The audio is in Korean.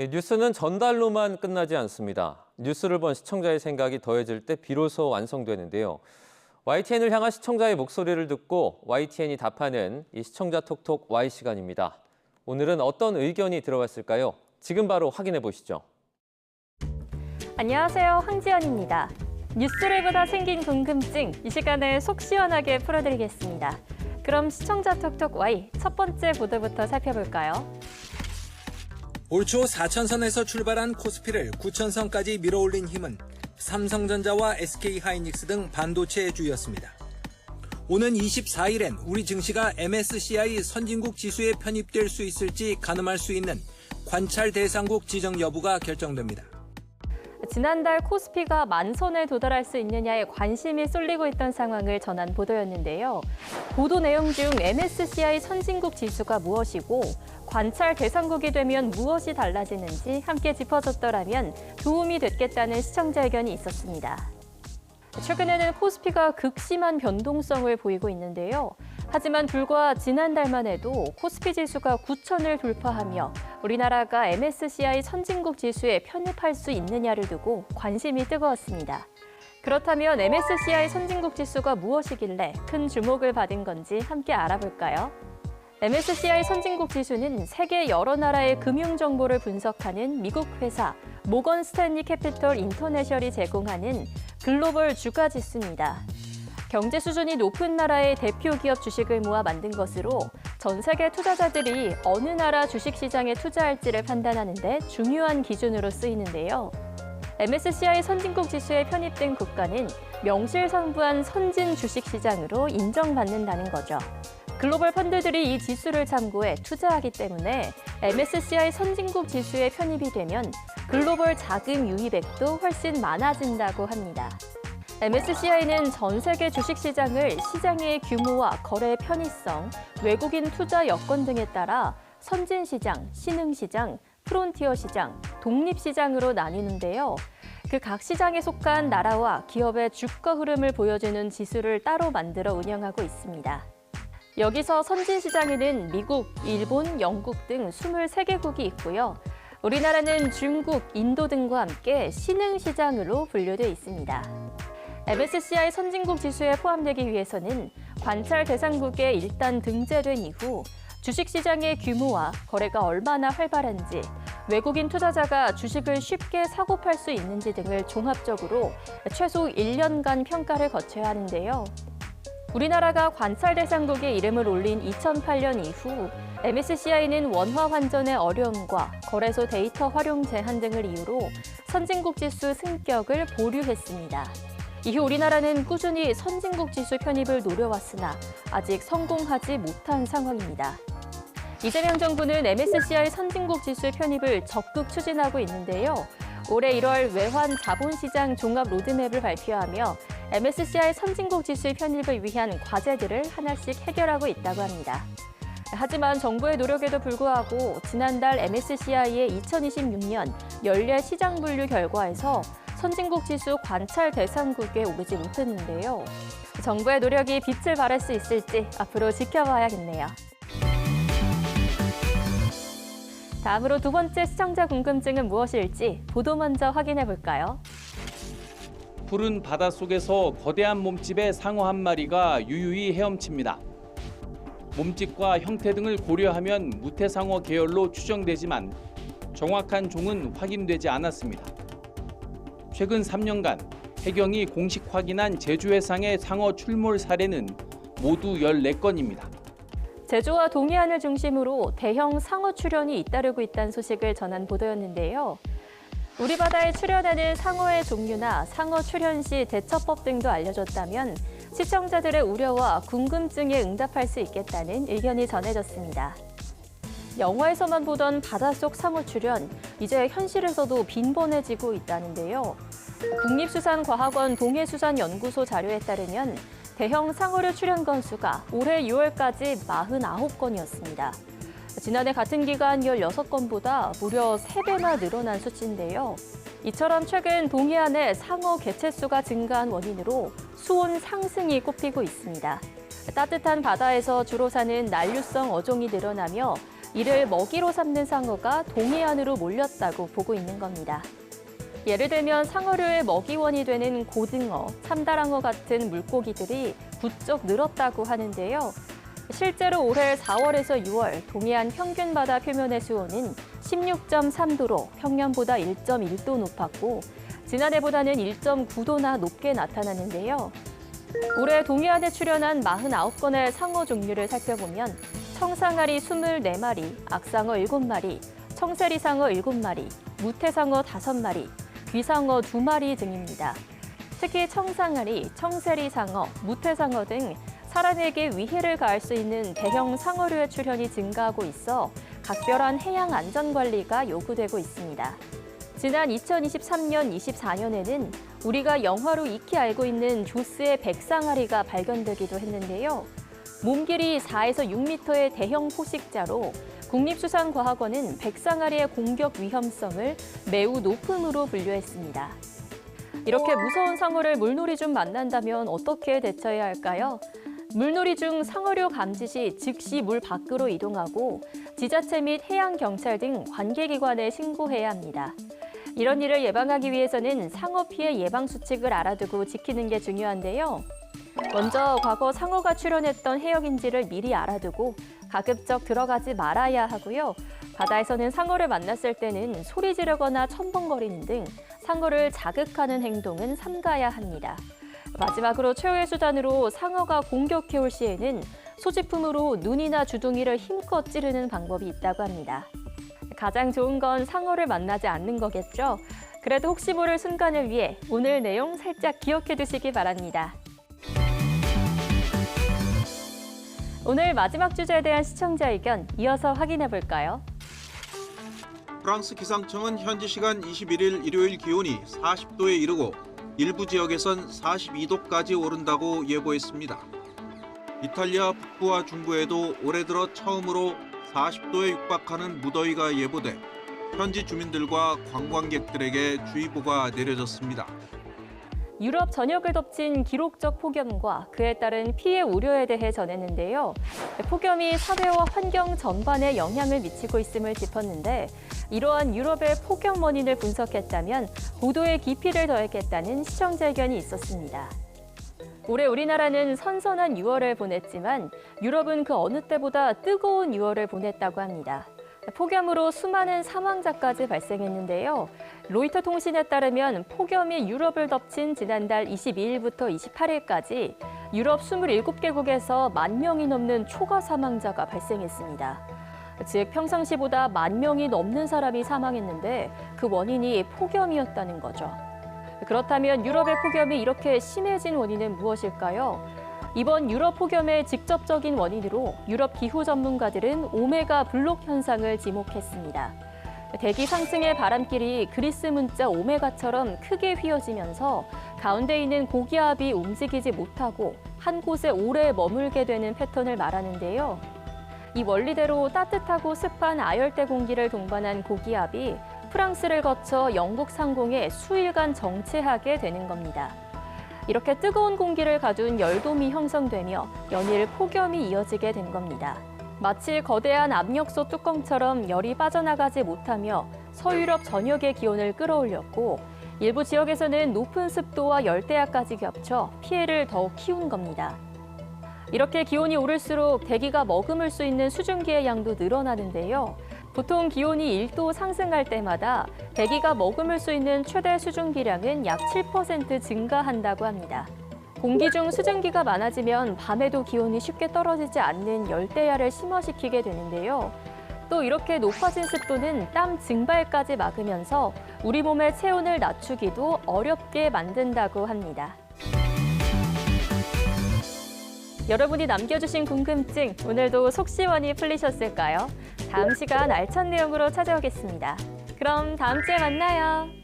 뉴스는 전달로만 끝나지 않습니다. 뉴스를 본 시청자의 생각이 더해질 때 비로소 완성되는데요. YTN을 향한 시청자의 목소리를 듣고 YTN이 답하는 이 시청자 톡톡 Y 시간입니다. 오늘은 어떤 의견이 들어왔을까요? 지금 바로 확인해 보시죠. 안녕하세요, 황지연입니다. 뉴스를 보다 생긴 궁금증, 이 시간에 속 시원하게 풀어드리겠습니다. 그럼 시청자 톡톡 Y 첫 번째 보도부터 살펴볼까요? 올 초 4천선에서 출발한 코스피를 9천선까지 밀어올린 힘은 삼성전자와 SK하이닉스 등 반도체의 주였습니다. 오는 24일엔 우리 증시가 MSCI 선진국 지수에 편입될 수 있을지 가늠할 수 있는 관찰 대상국 지정 여부가 결정됩니다. 지난달 코스피가 만선에 도달할 수 있느냐에 관심이 쏠리고 있던 상황을 전한 보도였는데요. 보도 내용 중 MSCI 선진국 지수가 무엇이고 관찰 대상국이 되면 무엇이 달라지는지 함께 짚어줬더라면 도움이 됐겠다는 시청자 의견이 있었습니다. 최근에는 코스피가 극심한 변동성을 보이고 있는데요. 하지만 불과 지난달만 해도 코스피 지수가 9천을 돌파하며 우리나라가 MSCI 선진국 지수에 편입할 수 있느냐를 두고 관심이 뜨거웠습니다. 그렇다면 MSCI 선진국 지수가 무엇이길래 큰 주목을 받은 건지 함께 알아볼까요? MSCI 선진국 지수는 세계 여러 나라의 금융 정보를 분석하는 미국 회사 모건 스탠리 캐피털 인터내셔널이 제공하는 글로벌 주가 지수입니다. 경제 수준이 높은 나라의 대표 기업 주식을 모아 만든 것으로 전 세계 투자자들이 어느 나라 주식시장에 투자할지를 판단하는 데 중요한 기준으로 쓰이는데요. MSCI 선진국 지수에 편입된 국가는 명실상부한 선진 주식시장으로 인정받는다는 거죠. 글로벌 펀드들이 이 지수를 참고해 투자하기 때문에 MSCI 선진국 지수에 편입이 되면 글로벌 자금 유입액도 훨씬 많아진다고 합니다. MSCI는 전 세계 주식시장을 시장의 규모와 거래 편의성, 외국인 투자 여건 등에 따라 선진시장, 신흥시장, 프론티어 시장, 독립시장으로 나뉘는데요. 그 각 시장에 속한 나라와 기업의 주가 흐름을 보여주는 지수를 따로 만들어 운영하고 있습니다. 여기서 선진시장에는 미국, 일본, 영국 등 23개국이 있고요. 우리나라는 중국, 인도 등과 함께 신흥시장으로 분류돼 있습니다. MSCI 선진국 지수에 포함되기 위해서는 관찰 대상국에 일단 등재된 이후 주식시장의 규모와 거래가 얼마나 활발한지, 외국인 투자자가 주식을 쉽게 사고 팔 수 있는지 등을 종합적으로 최소 1년간 평가를 거쳐야 하는데요. 우리나라가 관찰 대상국에 이름을 올린 2008년 이후 MSCI는 원화 환전의 어려움과 거래소 데이터 활용 제한 등을 이유로 선진국 지수 승격을 보류했습니다. 이후 우리나라는 꾸준히 선진국 지수 편입을 노려왔으나 아직 성공하지 못한 상황입니다. 이재명 정부는 MSCI 선진국 지수 편입을 적극 추진하고 있는데요. 올해 1월 외환 자본시장 종합 로드맵을 발표하며 MSCI 선진국 지수 편입을 위한 과제들을 하나씩 해결하고 있다고 합니다. 하지만 정부의 노력에도 불구하고 지난달 MSCI의 2026년 연례 시장 분류 결과에서 선진국 지수 관찰 대상국에 오르지 못했는데요. 정부의 노력이 빛을 발할 수 있을지 앞으로 지켜봐야겠네요. 다음으로 두 번째 시청자 궁금증은 무엇일지 보도 먼저 확인해 볼까요? 푸른 바닷속에서 거대한 몸집의 상어 한 마리가 유유히 헤엄칩니다. 몸집과 형태 등을 고려하면 무태상어 계열로 추정되지만 정확한 종은 확인되지 않았습니다. 최근 3년간 해경이 공식 확인한 제주해상의 상어 출몰 사례는 모두 14건입니다. 제주와 동해안을 중심으로 대형 상어 출현이 잇따르고 있다는 소식을 전한 보도였는데요. 우리 바다에 출현하는 상어의 종류나 상어 출현 시 대처법 등도 알려줬다면 시청자들의 우려와 궁금증에 응답할 수 있겠다는 의견이 전해졌습니다. 영화에서만 보던 바닷속 상어 출현, 이제 현실에서도 빈번해지고 있다는데요. 국립수산과학원 동해수산연구소 자료에 따르면 대형 상어류 출현 건수가 올해 6월까지 49건이었습니다. 지난해 같은 기간 16건보다 무려 3배나 늘어난 수치인데요. 이처럼 최근 동해안의 상어 개체수가 증가한 원인으로 수온 상승이 꼽히고 있습니다. 따뜻한 바다에서 주로 사는 난류성 어종이 늘어나며 이를 먹이로 삼는 상어가 동해안으로 몰렸다고 보고 있는 겁니다. 예를 들면 상어류의 먹이원이 되는 고등어, 참다랑어 같은 물고기들이 부쩍 늘었다고 하는데요. 실제로 올해 4월에서 6월 동해안 평균 바다 표면의 수온은 16.3도로 평년보다 1.1도 높았고 지난해보다는 1.9도나 높게 나타나는데요. 올해 동해안에 출현한 49건의 상어 종류를 살펴보면 청상아리 24마리, 악상어 7마리, 청세리상어 7마리, 무태상어 5마리, 귀상어 2마리 등입니다. 특히 청상아리, 청세리상어, 무태상어 등 사람에게 위해를 가할 수 있는 대형 상어류의 출현이 증가하고 있어 각별한 해양 안전 관리가 요구되고 있습니다. 지난 2023년, 24년에는 우리가 영화로 익히 알고 있는 조스의 백상아리가 발견되기도 했는데요. 몸길이 4에서 6m의 대형 포식자로 국립수산과학원은 백상아리의 공격 위험성을 매우 높음으로 분류했습니다. 이렇게 무서운 상어를 물놀이 중 만난다면 어떻게 대처해야 할까요? 물놀이 중 상어류 감지 시 즉시 물 밖으로 이동하고 지자체 및 해양경찰 등 관계기관에 신고해야 합니다. 이런 일을 예방하기 위해서는 상어 피해 예방 수칙을 알아두고 지키는 게 중요한데요. 먼저 과거 상어가 출현했던 해역인지를 미리 알아두고 가급적 들어가지 말아야 하고요. 바다에서는 상어를 만났을 때는 소리 지르거나 첨벙거리는 등 상어를 자극하는 행동은 삼가야 합니다. 마지막으로 최후의 수단으로 상어가 공격해올 시에는 소지품으로 눈이나 주둥이를 힘껏 찌르는 방법이 있다고 합니다. 가장 좋은 건 상어를 만나지 않는 거겠죠? 그래도 혹시 모를 순간을 위해 오늘 내용 살짝 기억해 두시기 바랍니다. 오늘 마지막 주제에 대한 시청자 의견 이어서 확인해 볼까요? 프랑스 기상청은 현지 시간 21일 일요일 기온이 40도에 이르고 일부 지역에선 42도까지 오른다고 예보했습니다. 이탈리아 북부와 중부에도 올해 들어 처음으로 40도에 육박하는 무더위가 예보돼 현지 주민들과 관광객들에게 주의보가 내려졌습니다. 유럽 전역을 덮친 기록적 폭염과 그에 따른 피해 우려에 대해 전했는데요. 폭염이 사회와 환경 전반에 영향을 미치고 있음을 짚었는데 이러한 유럽의 폭염 원인을 분석했다면 보도에 깊이를 더했겠다는 시청자 의견이 있었습니다. 올해 우리나라는 선선한 6월을 보냈지만 유럽은 그 어느 때보다 뜨거운 6월을 보냈다고 합니다. 폭염으로 수많은 사망자까지 발생했는데요. 로이터 통신에 따르면 폭염이 유럽을 덮친 지난달 22일부터 28일까지 유럽 27개국에서 10,000명이 넘는 초과 사망자가 발생했습니다. 즉 평상시보다 10,000명이 넘는 사람이 사망했는데 그 원인이 폭염이었다는 거죠. 그렇다면 유럽의 폭염이 이렇게 심해진 원인은 무엇일까요? 이번 유럽 폭염의 직접적인 원인으로 유럽 기후 전문가들은 오메가 블록 현상을 지목했습니다. 대기 상층의 바람길이 그리스 문자 오메가처럼 크게 휘어지면서 가운데 있는 고기압이 움직이지 못하고 한 곳에 오래 머물게 되는 패턴을 말하는데요. 이 원리대로 따뜻하고 습한 아열대 공기를 동반한 고기압이 프랑스를 거쳐 영국 상공에 수일간 정체하게 되는 겁니다. 이렇게 뜨거운 공기를 가둔 열돔이 형성되며 연일 폭염이 이어지게 된 겁니다. 마치 거대한 압력솥 뚜껑처럼 열이 빠져나가지 못하며 서유럽 전역의 기온을 끌어올렸고 일부 지역에서는 높은 습도와 열대야까지 겹쳐 피해를 더욱 키운 겁니다. 이렇게 기온이 오를수록 대기가 머금을 수 있는 수증기의 양도 늘어나는데요. 보통 기온이 1도 상승할 때마다 대기가 머금을 수 있는 최대 수증기량은 약 7% 증가한다고 합니다. 공기 중 수증기가 많아지면 밤에도 기온이 쉽게 떨어지지 않는 열대야를 심화시키게 되는데요. 또 이렇게 높아진 습도는 땀 증발까지 막으면서 우리 몸의 체온을 낮추기도 어렵게 만든다고 합니다. 여러분이 남겨주신 궁금증 오늘도 속 시원히 풀리셨을까요? 다음 시간 알찬 내용으로 찾아오겠습니다. 그럼 다음 주에 만나요.